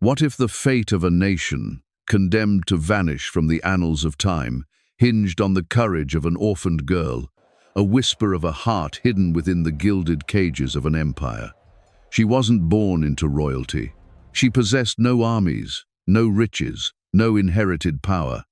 What if the fate of a nation, condemned to vanish from the annals of time, hinged on the courage of an orphaned girl, a whisper of a heart hidden within the gilded cages of an empire? She wasn't born into royalty. She possessed no armies, no riches, no inherited power.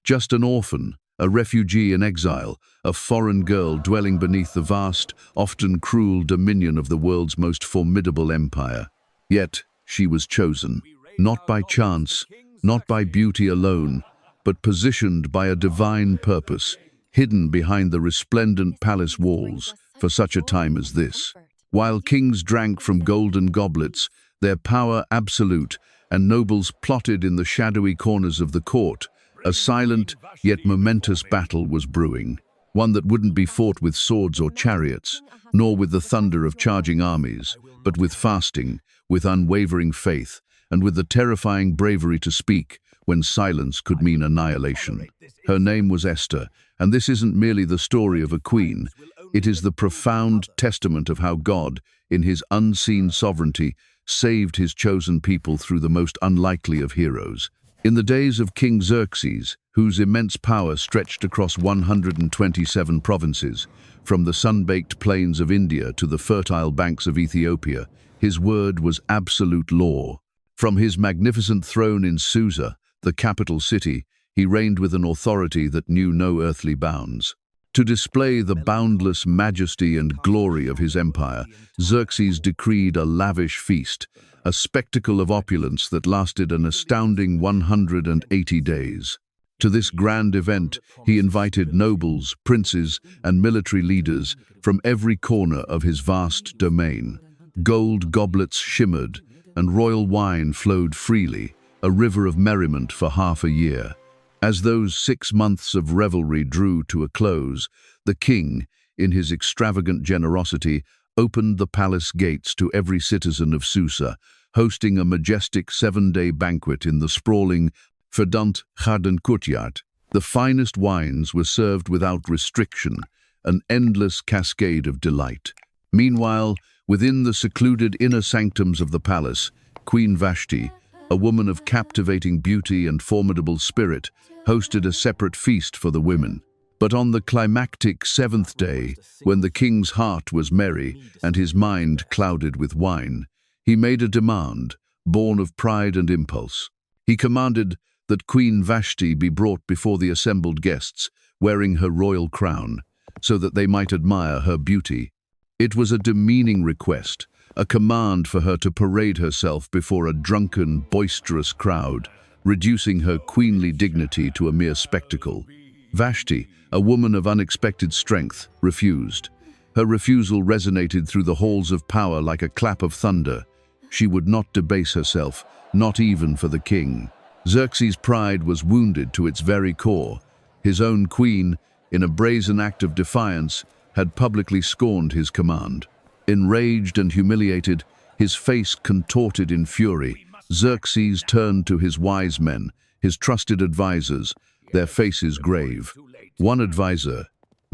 Just an orphan, a refugee in exile, a foreign girl dwelling beneath the vast, often cruel dominion of the world's most formidable empire. Yet, she was chosen, not by chance, not by beauty alone, but positioned by a divine purpose, hidden behind the resplendent palace walls for such a time as this. While kings drank from golden goblets, their power absolute, and nobles plotted in the shadowy corners of the court, a silent yet momentous battle was brewing, one that wouldn't be fought with swords or chariots, nor with the thunder of charging armies, but with fasting, with unwavering faith, and with the terrifying bravery to speak when silence could mean annihilation. Her name was Esther, and this isn't merely the story of a queen. It is the profound testament of how God, in his unseen sovereignty, saved his chosen people through the most unlikely of heroes. In the days of King Xerxes, whose immense power stretched across 127 provinces, from the sun-baked plains of India to the fertile banks of Ethiopia, his word was absolute law. From his magnificent throne in Susa, the capital city, he reigned with an authority that knew no earthly bounds. To display the boundless majesty and glory of his empire, Xerxes decreed a lavish feast, a spectacle of opulence that lasted an astounding 180 days. To this grand event, he invited nobles, princes, and military leaders from every corner of his vast domain. Gold goblets shimmered, and royal wine flowed freely, a river of merriment for half a year. As those 6 months of revelry drew to a close, the king, in his extravagant generosity, opened the palace gates to every citizen of Susa, hosting a majestic 7-day banquet in the sprawling Verdant Garden Courtyard. The finest wines were served without restriction, an endless cascade of delight. Meanwhile, within the secluded inner sanctums of the palace, Queen Vashti, a woman of captivating beauty and formidable spirit, hosted a separate feast for the women. But on the climactic 7th day, when the king's heart was merry and his mind clouded with wine, he made a demand, born of pride and impulse. He commanded that Queen Vashti be brought before the assembled guests, wearing her royal crown, so that they might admire her beauty. It was a demeaning request, a command for her to parade herself before a drunken, boisterous crowd, reducing her queenly dignity to a mere spectacle. Vashti, a woman of unexpected strength, refused. Her refusal resonated through the halls of power like a clap of thunder. She would not debase herself, not even for the king. Xerxes' pride was wounded to its very core. His own queen, in a brazen act of defiance, had publicly scorned his command. Enraged and humiliated, his face contorted in fury, Xerxes turned to his wise men, his trusted advisors, their faces grave. One advisor,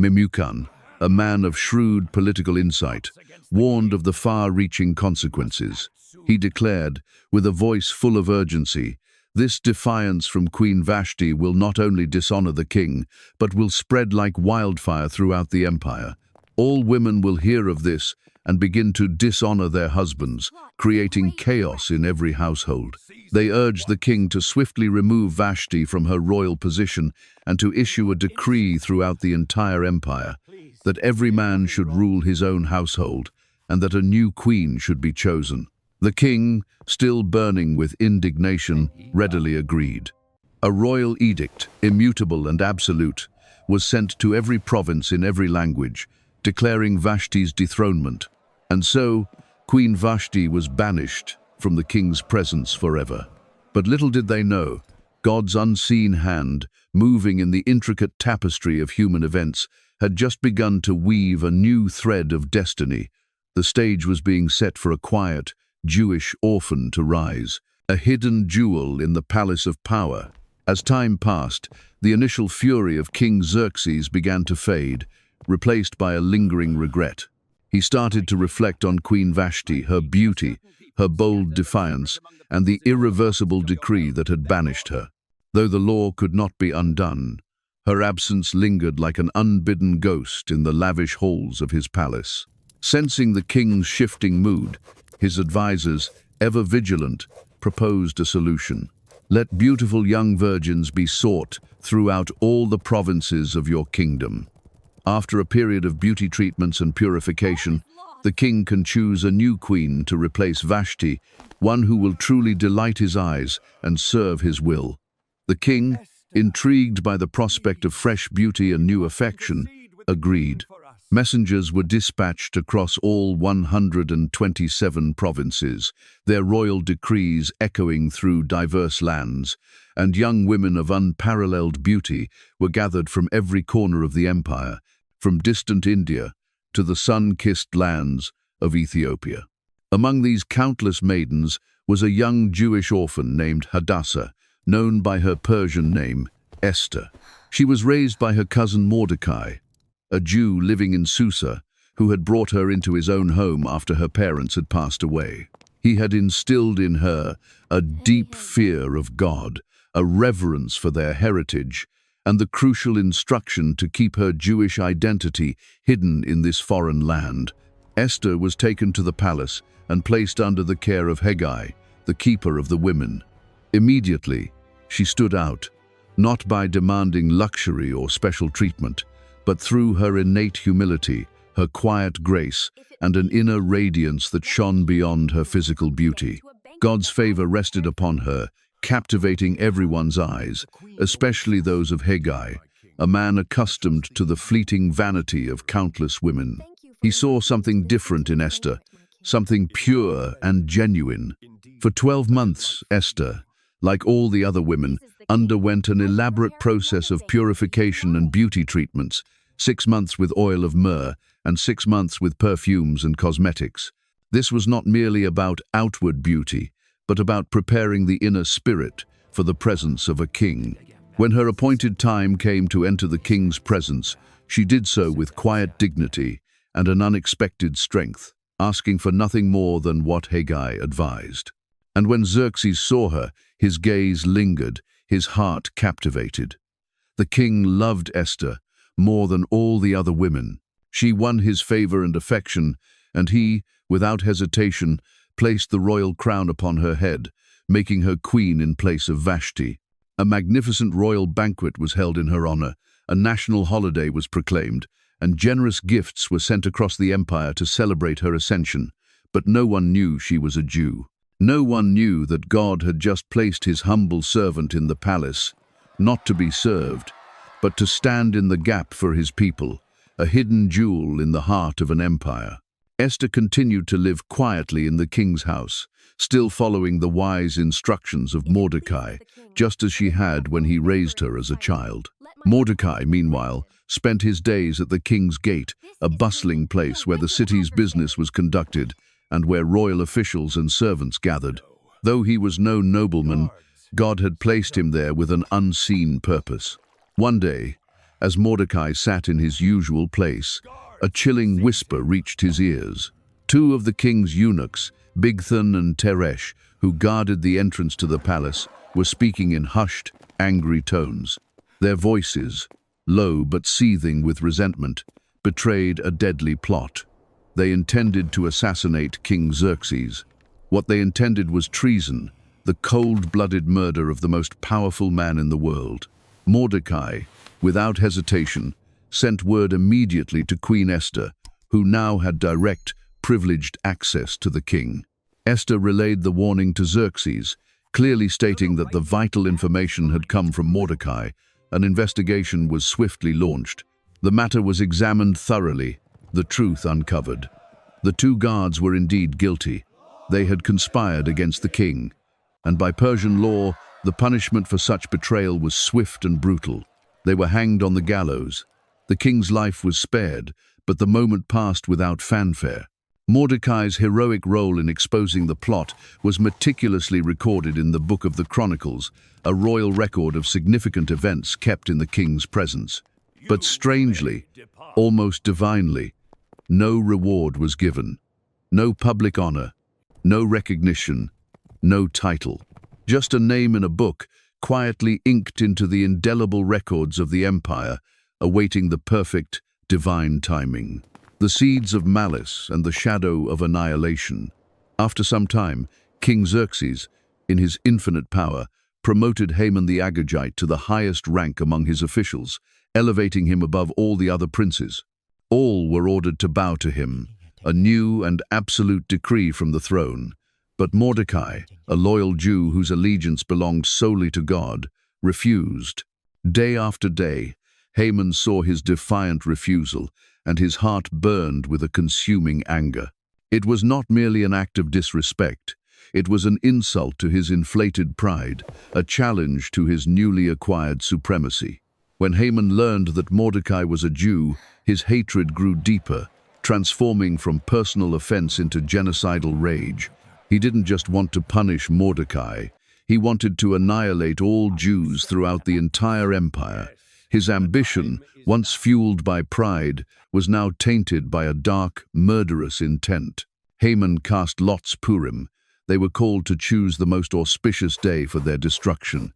Memucan, a man of shrewd political insight, warned of the far-reaching consequences. He declared, with a voice full of urgency, "This defiance from Queen Vashti will not only dishonor the king, but will spread like wildfire throughout the empire. All women will hear of this and begin to dishonor their husbands, creating chaos in every household." They urged the king to swiftly remove Vashti from her royal position and to issue a decree throughout the entire empire, that every man should rule his own household, and that a new queen should be chosen. The king, still burning with indignation, readily agreed. A royal edict, immutable and absolute, was sent to every province in every language, declaring Vashti's dethronement. And so, Queen Vashti was banished from the king's presence forever. But little did they know, God's unseen hand, moving in the intricate tapestry of human events, had just begun to weave a new thread of destiny. The stage was being set for a quiet, Jewish orphan to rise, a hidden jewel in the palace of power. As time passed, the initial fury of King Xerxes began to fade, replaced by a lingering regret. He started to reflect on Queen Vashti, her beauty, her bold defiance, and the irreversible decree that had banished her. Though the law could not be undone, her absence lingered like an unbidden ghost in the lavish halls of his palace. Sensing the king's shifting mood, his advisors, ever vigilant, proposed a solution. Let beautiful young virgins be sought throughout all the provinces of your kingdom. After a period of beauty treatments and purification, the king can choose a new queen to replace Vashti, one who will truly delight his eyes and serve his will. The king, intrigued by the prospect of fresh beauty and new affection, agreed. Messengers were dispatched across all 127 provinces, their royal decrees echoing through diverse lands, and young women of unparalleled beauty were gathered from every corner of the empire, from distant India to the sun-kissed lands of Ethiopia. Among these countless maidens was a young Jewish orphan named Hadassah, known by her Persian name, Esther. She was raised by her cousin Mordecai, a Jew living in Susa, who had brought her into his own home after her parents had passed away. He had instilled in her a deep fear of God, a reverence for their heritage, and the crucial instruction to keep her Jewish identity hidden in this foreign land. Esther was taken to the palace and placed under the care of Hegai, the keeper of the women. Immediately, she stood out, not by demanding luxury or special treatment, but through her innate humility, her quiet grace, and an inner radiance that shone beyond her physical beauty. God's favor rested upon her, captivating everyone's eyes, especially those of Hegai, a man accustomed to the fleeting vanity of countless women. He saw something different in Esther, something pure and genuine. For 12 months, Esther, like all the other women, underwent an elaborate process of purification and beauty treatments, 6 months with oil of myrrh and 6 months with perfumes and cosmetics. This was not merely about outward beauty, but about preparing the inner spirit for the presence of a king. When her appointed time came to enter the king's presence, she did so with quiet dignity and an unexpected strength, asking for nothing more than what Hegai advised. And when Xerxes saw her, his gaze lingered, his heart captivated. The king loved Esther more than all the other women. She won his favor and affection, and he, without hesitation, placed the royal crown upon her head, making her queen in place of Vashti. A magnificent royal banquet was held in her honor, a national holiday was proclaimed, and generous gifts were sent across the empire to celebrate her ascension. But no one knew she was a Jew. No one knew that God had just placed his humble servant in the palace, not to be served, but to stand in the gap for his people, a hidden jewel in the heart of an empire. Esther continued to live quietly in the king's house, still following the wise instructions of Mordecai, just as she had when he raised her as a child. Mordecai, meanwhile, spent his days at the king's gate, a bustling place where the city's business was conducted and where royal officials and servants gathered. Though he was no nobleman, God had placed him there with an unseen purpose. One day, as Mordecai sat in his usual place, a chilling whisper reached his ears. 2 of the king's eunuchs, Bigthan and Teresh, who guarded the entrance to the palace, were speaking in hushed, angry tones. Their voices, low but seething with resentment, betrayed a deadly plot. They intended to assassinate King Xerxes. What they intended was treason, the cold-blooded murder of the most powerful man in the world. Mordecai, without hesitation, sent word immediately to Queen Esther, who now had direct, privileged access to the king. Esther relayed the warning to Xerxes, clearly stating that the vital information had come from Mordecai. An investigation was swiftly launched. The matter was examined thoroughly, the truth uncovered. The 2 guards were indeed guilty. They had conspired against the king, and by Persian law, the punishment for such betrayal was swift and brutal. They were hanged on the gallows. The king's life was spared, but the moment passed without fanfare. Mordecai's heroic role in exposing the plot was meticulously recorded in the Book of the Chronicles, a royal record of significant events kept in the king's presence. But strangely, almost divinely, no reward was given, no public honor, No recognition, no title. Just a name in a book, quietly inked into the indelible records of the empire, awaiting the perfect, divine timing. The seeds of malice and the shadow of annihilation. After some time, King Xerxes, in his infinite power, promoted Haman the Agagite to the highest rank among his officials, elevating him above all the other princes. All were ordered to bow to him, a new and absolute decree from the throne. But Mordecai, a loyal Jew whose allegiance belonged solely to God, refused. Day after day, Haman saw his defiant refusal, and his heart burned with a consuming anger. It was not merely an act of disrespect. It was an insult to his inflated pride, a challenge to his newly acquired supremacy. When Haman learned that Mordecai was a Jew, his hatred grew deeper, transforming from personal offense into genocidal rage. He didn't just want to punish Mordecai. He wanted to annihilate all Jews throughout the entire empire. His ambition, once fueled by pride, was now tainted by a dark, murderous intent. Haman cast lots Purim. They were called to choose the most auspicious day for their destruction.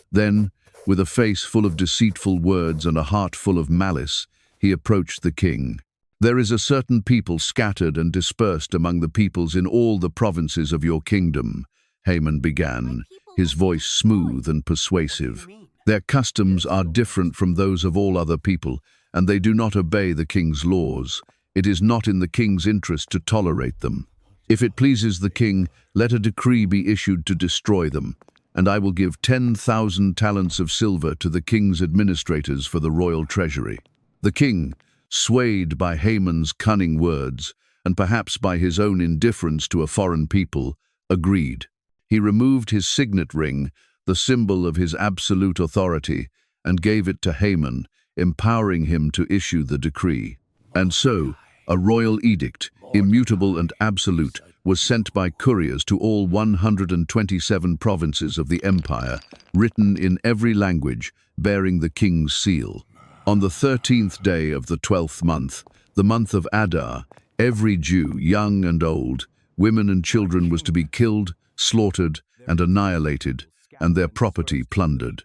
Then, with a face full of deceitful words and a heart full of malice, he approached the king. "There is a certain people scattered and dispersed among the peoples in all the provinces of your kingdom," Haman began, his voice smooth and persuasive. "Their customs are different from those of all other people, and they do not obey the king's laws. It is not in the king's interest to tolerate them. If it pleases the king, let a decree be issued to destroy them, and I will give 10,000 talents of silver to the king's administrators for the royal treasury." The king, swayed by Haman's cunning words, and perhaps by his own indifference to a foreign people, agreed. He removed his signet ring, the symbol of his absolute authority, and gave it to Haman, empowering him to issue the decree. And so, a royal edict, immutable and absolute, was sent by couriers to all 127 provinces of the empire, written in every language, bearing the king's seal. On the 13th day of the 12th month, the month of Adar, every Jew, young and old, women and children, was to be killed, slaughtered, and annihilated, and their property plundered.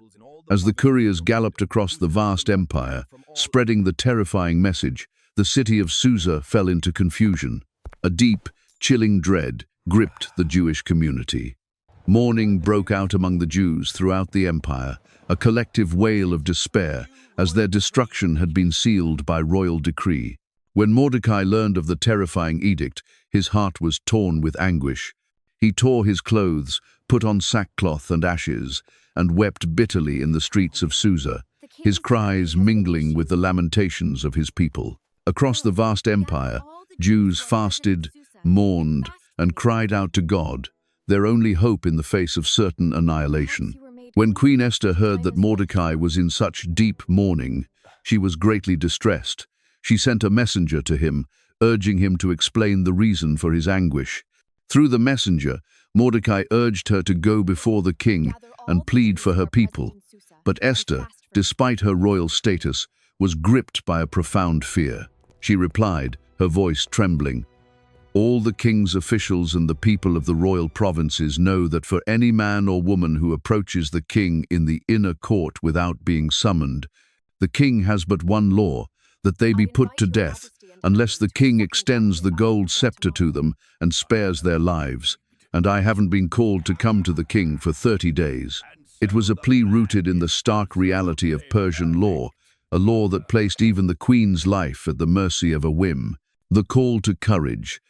As the couriers galloped across the vast empire, spreading the terrifying message, the city of Susa fell into confusion. A deep, chilling dread gripped the Jewish community. Mourning broke out among the Jews throughout the empire, a collective wail of despair, as their destruction had been sealed by royal decree. When Mordecai learned of the terrifying edict, his heart was torn with anguish. He tore his clothes, put on sackcloth and ashes, and wept bitterly in the streets of Susa, his cries mingling with the lamentations of his people. Across the vast empire, Jews fasted, mourned, and cried out to God, their only hope in the face of certain annihilation. When Queen Esther heard that Mordecai was in such deep mourning, she was greatly distressed. She sent a messenger to him, urging him to explain the reason for his anguish. Through the messenger, Mordecai urged her to go before the king and plead for her people. But Esther, despite her royal status, was gripped by a profound fear. She replied, her voice trembling, "All the king's officials and the people of the royal provinces know that for any man or woman who approaches the king in the inner court without being summoned, the king has but one law, that they be put to death, unless the king extends the gold scepter to them and spares their lives. And I haven't been called to come to the king for 30 days. It was a plea rooted in the stark reality of Persian law, a law that placed even the queen's life at the mercy of a whim. The call to courage.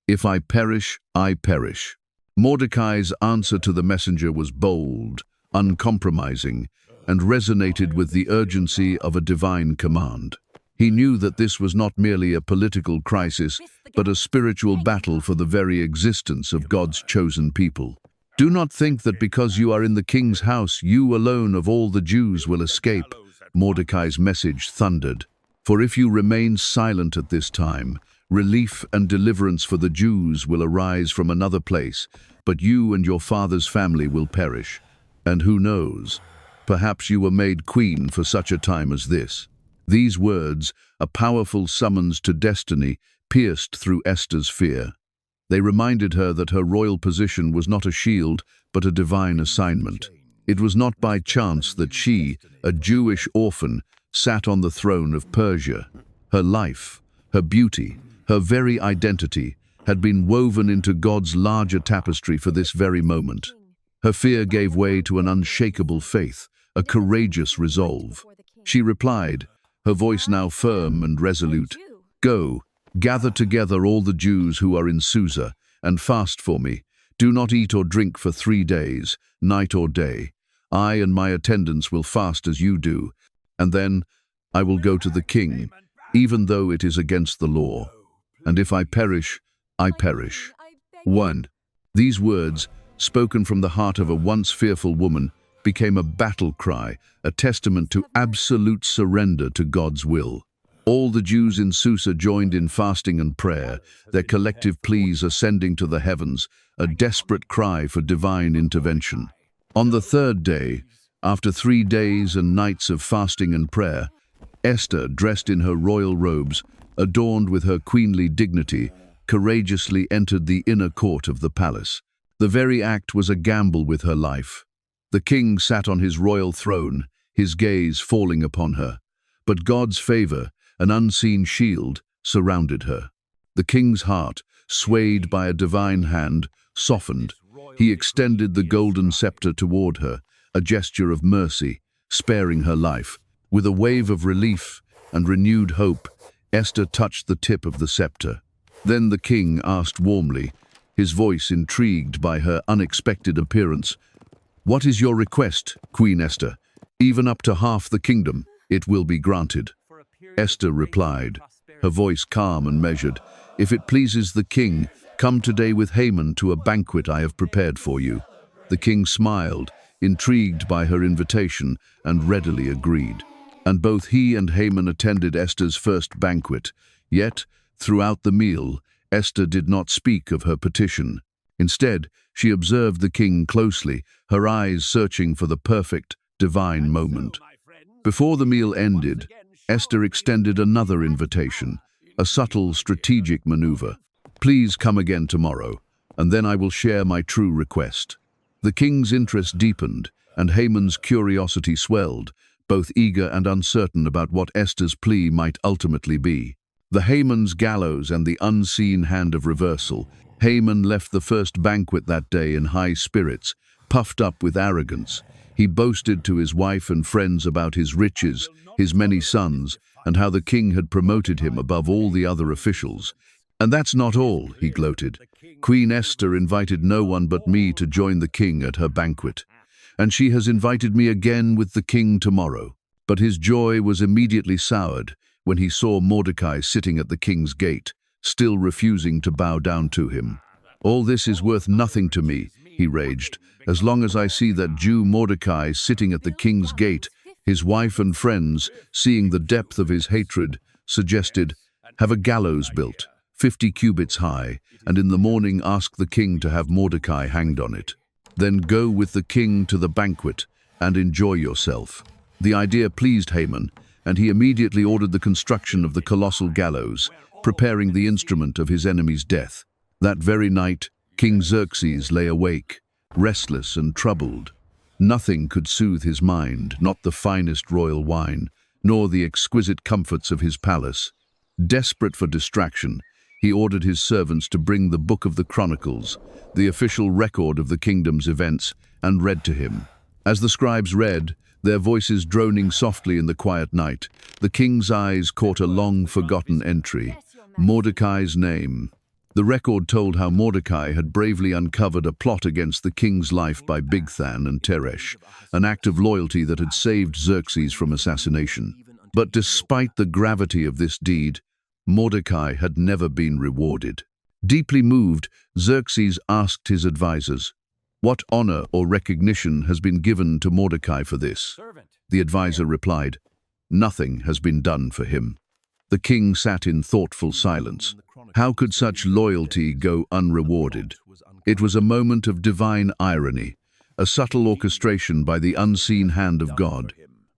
If I perish, I perish. Mordecai's answer to the messenger was bold, uncompromising, and resonated with the urgency of a divine command. He knew that this was not merely a political crisis, but a spiritual battle for the very existence of God's chosen people. Do not think that because you are in the king's house, you alone of all the Jews will escape, Mordecai's message thundered. For if you remain silent at this time, relief and deliverance for the Jews will arise from another place, but you and your father's family will perish. And who knows, perhaps you were made queen for such a time as this." These words, a powerful summons to destiny, pierced through Esther's fear. They reminded her that her royal position was not a shield, but a divine assignment. It was not by chance that she, a Jewish orphan, sat on the throne of Persia. Her life, her beauty, her very identity had been woven into God's larger tapestry for this very moment. Her fear gave way to an unshakable faith, a courageous resolve. She replied, her voice now firm and resolute, "Go, gather together all the Jews who are in Susa, and fast for me. Do not eat or drink for 3 days, night or day. I and my attendants will fast as you do, and then I will go to the king, even though it is against the law. And if I perish, I perish." 1. These words, spoken from the heart of a once fearful woman, became a battle cry, a testament to absolute surrender to God's will. All the Jews in Susa joined in fasting and prayer, their collective pleas ascending to the heavens, a desperate cry for divine intervention. On the 3rd day, after 3 days and nights of fasting and prayer, Esther, dressed in her royal robes, adorned with her queenly dignity, courageously entered the inner court of the palace. The very act was a gamble with her life. The king sat on his royal throne, his gaze falling upon her. But God's favor, an unseen shield, surrounded her. The king's heart, swayed by a divine hand, softened. He extended the golden scepter toward her, a gesture of mercy, sparing her life. With a wave of relief and renewed hope, Esther touched the tip of the scepter. Then the king asked warmly, his voice intrigued by her unexpected appearance, "What is your request, Queen Esther? Even up to half the kingdom, it will be granted." Esther replied, her voice calm and measured, "If it pleases the king, come today with Haman to a banquet I have prepared for you." The king smiled, intrigued by her invitation, and readily agreed. And both he and Haman attended Esther's first banquet. Yet, throughout the meal, Esther did not speak of her petition. Instead, she observed the king closely, her eyes searching for the perfect, divine moment. Before the meal ended, Esther extended another invitation, a subtle, strategic maneuver. "Please come again tomorrow, and then I will share my true request." The king's interest deepened, and Haman's curiosity swelled, both eager and uncertain about what Esther's plea might ultimately be. The Haman's gallows and the unseen hand of reversal. Haman left the first banquet that day in high spirits, puffed up with arrogance. He boasted to his wife and friends about his riches, his many sons, and how the king had promoted him above all the other officials. "And that's not all," he gloated. "Queen Esther invited no one but me to join the king at her banquet. And she has invited me again with the king tomorrow." But his joy was immediately soured when he saw Mordecai sitting at the king's gate, still refusing to bow down to him. "All this is worth nothing to me," he raged, "as long as I see that Jew Mordecai sitting at the king's gate." His wife and friends, seeing the depth of his hatred, suggested, "Have a gallows built, 50 cubits high, and in the morning ask the king to have Mordecai hanged on it. Then go with the king to the banquet and enjoy yourself." The idea pleased Haman, and he immediately ordered the construction of the colossal gallows, preparing the instrument of his enemy's death. That very night, King Xerxes lay awake, restless and troubled. Nothing could soothe his mind, not the finest royal wine, nor the exquisite comforts of his palace. Desperate for distraction, he ordered his servants to bring the Book of the Chronicles, the official record of the kingdom's events, and read to him. As the scribes read, their voices droning softly in the quiet night, the king's eyes caught a long-forgotten entry, Mordecai's name. The record told how Mordecai had bravely uncovered a plot against the king's life by Bigthan and Teresh, an act of loyalty that had saved Xerxes from assassination. But despite the gravity of this deed, Mordecai had never been rewarded. Deeply moved, Xerxes asked his advisors, "What honor or recognition has been given to Mordecai for this?" The advisor replied, "Nothing has been done for him." The king sat in thoughtful silence. How could such loyalty go unrewarded? It was a moment of divine irony, a subtle orchestration by the unseen hand of God.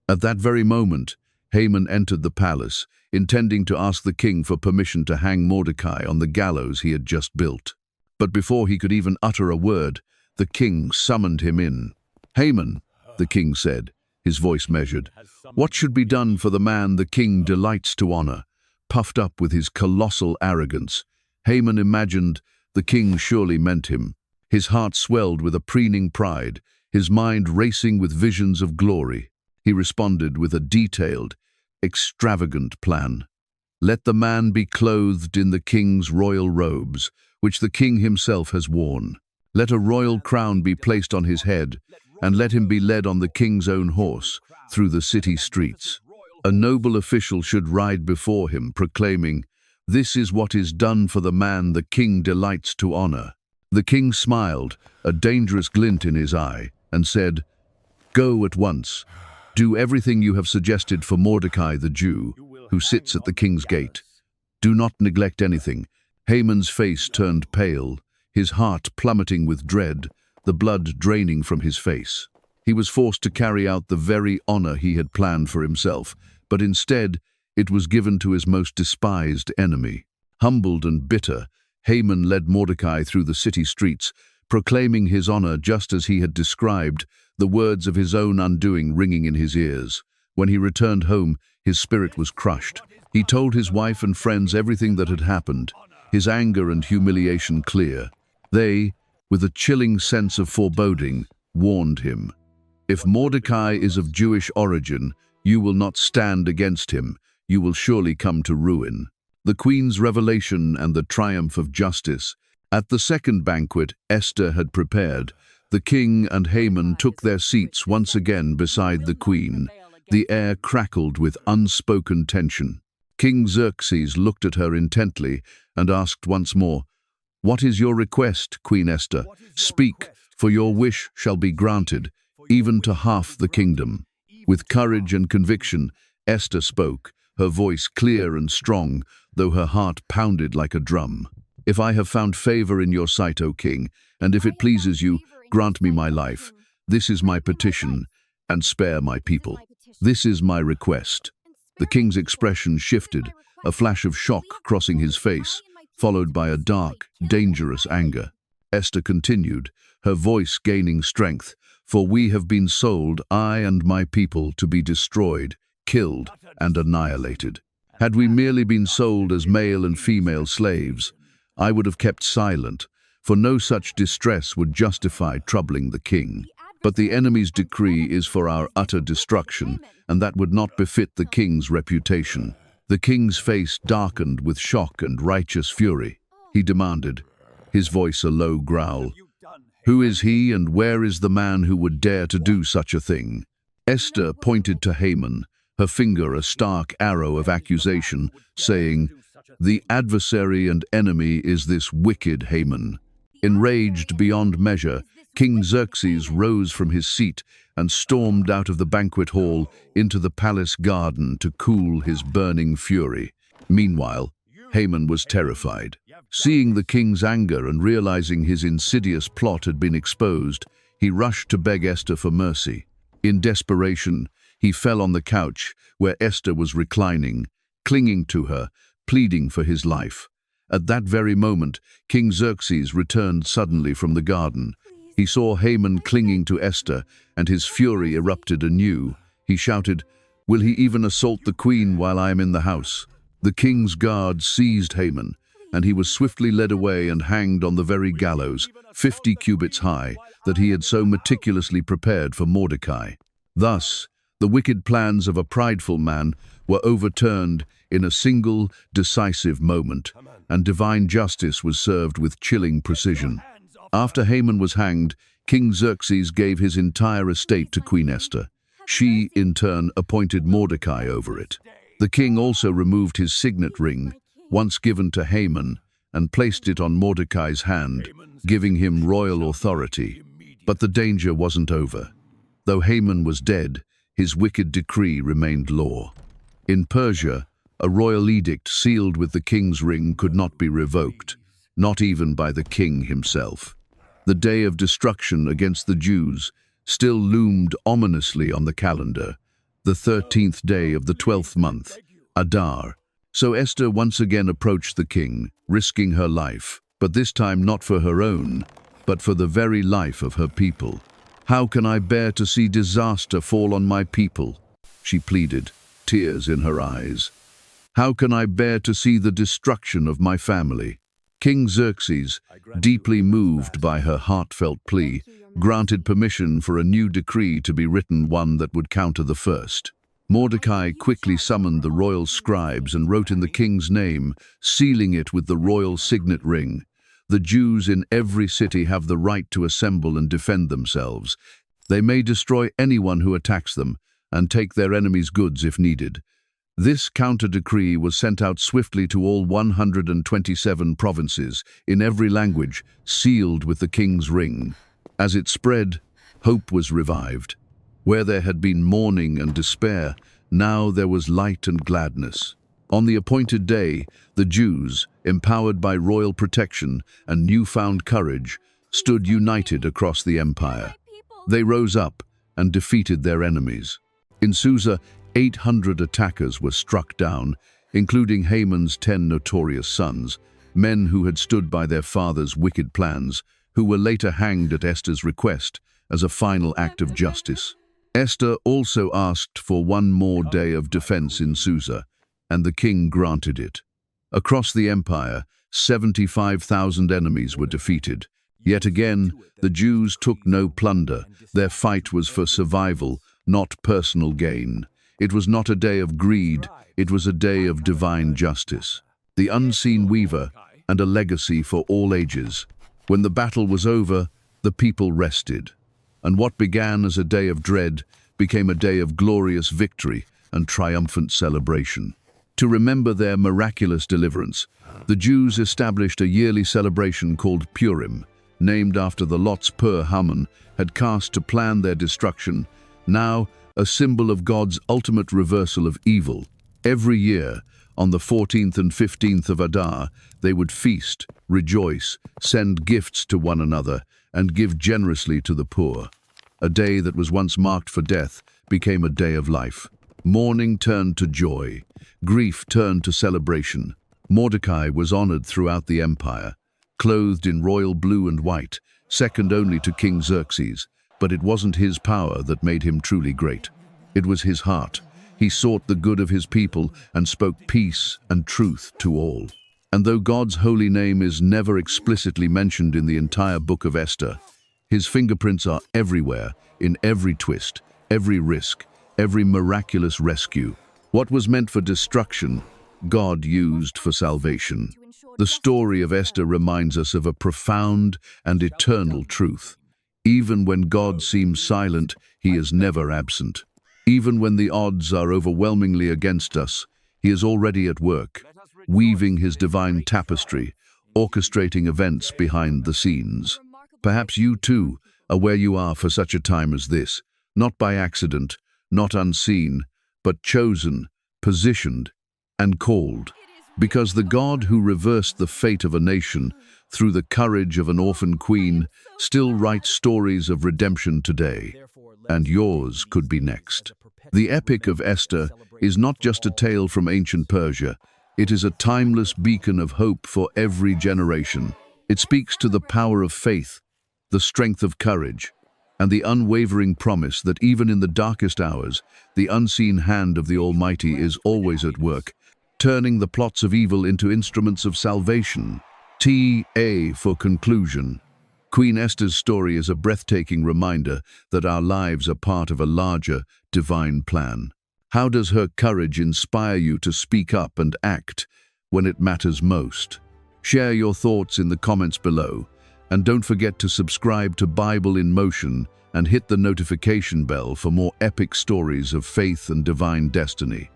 At that very moment, Haman entered the palace, intending to ask the king for permission to hang Mordecai on the gallows he had just built. But before he could even utter a word, the king summoned him in. "Haman," the king said, his voice measured, "what should be done for the man the king delights to honor?" Puffed up with his colossal arrogance, Haman imagined the king surely meant him. His heart swelled with a preening pride, his mind racing with visions of glory. He responded with a detailed, extravagant plan. "Let the man be clothed in the king's royal robes, which the king himself has worn. Let a royal crown be placed on his head, and let him be led on the king's own horse through the city streets. A noble official should ride before him, proclaiming, 'This is what is done for the man the king delights to honor.'" The king smiled, a dangerous glint in his eye, and said, "Go at once. Do everything you have suggested for Mordecai the Jew, who sits at the king's gate. Do not neglect anything." Haman's face turned pale, his heart plummeting with dread, the blood draining from his face. He was forced to carry out the very honor he had planned for himself, but instead it was given to his most despised enemy. Humbled and bitter, Haman led Mordecai through the city streets, proclaiming his honor just as he had described, the words of his own undoing ringing in his ears. When he returned home, his spirit was crushed. He told his wife and friends everything that had happened, his anger and humiliation clear. They, with a chilling sense of foreboding, warned him, "If Mordecai is of Jewish origin, you will not stand against him. You will surely come to ruin." The queen's revelation and the triumph of justice. At the second banquet Esther had prepared, the king and Haman took their seats once again beside the queen. The air crackled with unspoken tension. King Xerxes looked at her intently and asked once more, "What is your request, Queen Esther? Speak, for your wish shall be granted, even to half the kingdom." With courage and conviction, Esther spoke, her voice clear and strong, though her heart pounded like a drum. "If I have found favor in your sight, O king, and if it pleases you, grant me my life. This is my petition, and spare my people. This is my request." The king's expression shifted, a flash of shock crossing his face, followed by a dark, dangerous anger. Esther continued, her voice gaining strength, "For we have been sold, I and my people, to be destroyed, killed, and annihilated. Had we merely been sold as male and female slaves, I would have kept silent, for no such distress would justify troubling the king. But the enemy's decree is for our utter destruction, and that would not befit the king's reputation." The king's face darkened with shock and righteous fury. He demanded, his voice a low growl, "Who is he, and where is the man who would dare to do such a thing?" Esther pointed to Haman, her finger a stark arrow of accusation, saying, "The adversary and enemy is this wicked Haman." Enraged beyond measure, King Xerxes rose from his seat and stormed out of the banquet hall into the palace garden to cool his burning fury. Meanwhile, Haman was terrified. Seeing the king's anger and realizing his insidious plot had been exposed, he rushed to beg Esther for mercy. In desperation, he fell on the couch where Esther was reclining, clinging to her, pleading for his life. At that very moment, King Xerxes returned suddenly from the garden. He saw Haman clinging to Esther, and his fury erupted anew. He shouted, "Will he even assault the queen while I am in the house?" The king's guard seized Haman, and he was swiftly led away and hanged on the very gallows, 50 cubits high, that he had so meticulously prepared for Mordecai. Thus, the wicked plans of a prideful man were overturned in a single, decisive moment, and divine justice was served with chilling precision. After Haman was hanged, King Xerxes gave his entire estate to Queen Esther. She, in turn, appointed Mordecai over it. The king also removed his signet ring, once given to Haman, and placed it on Mordecai's hand, giving him royal authority. But the danger wasn't over. Though Haman was dead, his wicked decree remained law. In Persia, a royal edict sealed with the king's ring could not be revoked, not even by the king himself. The day of destruction against the Jews still loomed ominously on the calendar, the 13th day of the 12th month, Adar. So Esther once again approached the king, risking her life. but this time not for her own, but for the very life of her people. "How can I bear to see disaster fall on my people?" she pleaded, tears in her eyes. "How can I bear to see the destruction of my family?" King Xerxes, deeply moved by her heartfelt plea, granted permission for a new decree to be written, one that would counter the first. Mordecai quickly summoned the royal scribes and wrote in the king's name, sealing it with the royal signet ring. "The Jews in every city have the right to assemble and defend themselves. They may destroy anyone who attacks them and take their enemies' goods if needed." This counter-decree was sent out swiftly to all 127 provinces, in every language, sealed with the king's ring. As it spread, hope was revived. Where there had been mourning and despair, now there was light and gladness. On the appointed day, the Jews, empowered by royal protection and newfound courage, stood united across the empire. They rose up and defeated their enemies. In Susa, 800 attackers were struck down, including Haman's 10 notorious sons, men who had stood by their father's wicked plans, who were later hanged at Esther's request as a final act of justice. Esther also asked for one more day of defense in Susa, and the king granted it. Across the empire, 75,000 enemies were defeated. Yet again, the Jews took no plunder. Their fight was for survival, not personal gain. It was not a day of greed, it was a day of divine justice. The unseen weaver, and a legacy for all ages. When the battle was over, the people rested. And what began as a day of dread became a day of glorious victory and triumphant celebration. To remember their miraculous deliverance, the Jews established a yearly celebration called Purim, named after the lots Haman had cast to plan their destruction, now a symbol of God's ultimate reversal of evil. Every year, on the 14th and 15th of Adar, they would feast, rejoice, send gifts to one another, and give generously to the poor. A day that was once marked for death became a day of life. Mourning turned to joy. Grief turned to celebration. Mordecai was honored throughout the empire, clothed in royal blue and white, second only to King Xerxes. But it wasn't his power that made him truly great. It was his heart. He sought the good of his people and spoke peace and truth to all. And though God's holy name is never explicitly mentioned in the entire book of Esther, his fingerprints are everywhere, in every twist, every risk, every miraculous rescue. What was meant for destruction, God used for salvation. The story of Esther reminds us of a profound and eternal truth. Even when God seems silent, he is never absent. Even when the odds are overwhelmingly against us, he is already at work, weaving his divine tapestry, orchestrating events behind the scenes. Perhaps you too are where you are for such a time as this, not by accident, not unseen, but chosen, positioned, and called. Because the God who reversed the fate of a nation through the courage of an orphan queen still writes stories of redemption today, and yours could be next. The Epic of Esther is not just a tale from ancient Persia, it is a timeless beacon of hope for every generation. It speaks to the power of faith, the strength of courage, and the unwavering promise that even in the darkest hours, the unseen hand of the Almighty is always at work, turning the plots of evil into instruments of salvation. T.A. for conclusion. Queen Esther's story is a breathtaking reminder that our lives are part of a larger, divine plan. How does her courage inspire you to speak up and act when it matters most? Share your thoughts in the comments below, and don't forget to subscribe to Bible in Motion and hit the notification bell for more epic stories of faith and divine destiny.